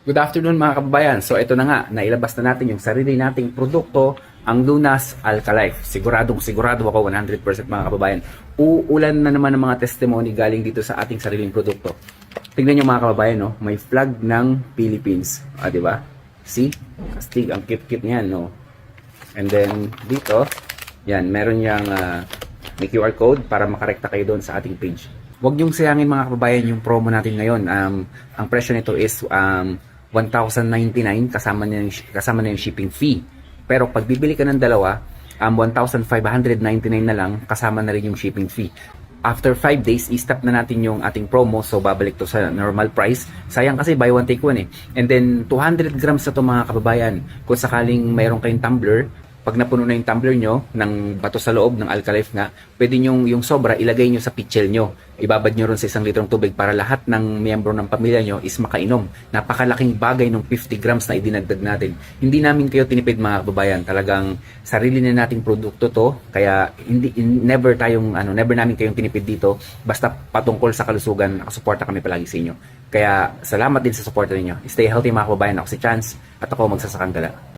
Good afternoon mga kababayan. So ito na nga, nailabas na natin yung sarili nating produkto, ang Lunas Alkalife. Sigurado ako 100% mga kababayan. Uulan na naman ng mga testimony galing dito sa ating sariling produkto. Tingnan nyo mga kababayan, no? May flag ng Philippines. Di ba? See? Astig, ang cute-cute niyan, no? And then dito, yan, meron yung may QR code para makarekta kayo doon sa ating page. Huwag niyong sayangin mga kababayan yung promo natin ngayon. Ang presyo nito is 1,099 kasama na yung shipping fee. Pero pag bibili ka ng dalawa, 1,599 na lang kasama na rin yung shipping fee. After 5 days, i-stop na natin yung ating promo, so babalik to sa normal price. Sayang kasi buy one take one eh. And then 200 grams na to mga kababayan. Kung sakaling mayroon kayong tumbler, pag napuno na yung tumbler nyo ng bato sa loob ng Alkalife nga, pwede nyo yung sobra ilagay nyo sa pitchel nyo. Ibabad nyo ron sa 1 litrong tubig para lahat ng miyembro ng pamilya nyo is makainom. Napakalaking bagay ng 50 grams na idinagdag natin. Hindi namin kayo tinipid mga kababayan. Talagang sarili na nating produkto to. Kaya never namin kayong tinipid dito. Basta patungkol sa kalusugan, nakasuporta kami palagi sa inyo. Kaya salamat din sa suporta ninyo. Stay healthy mga kababayan. Ako si Chance at ako magsasakang gala.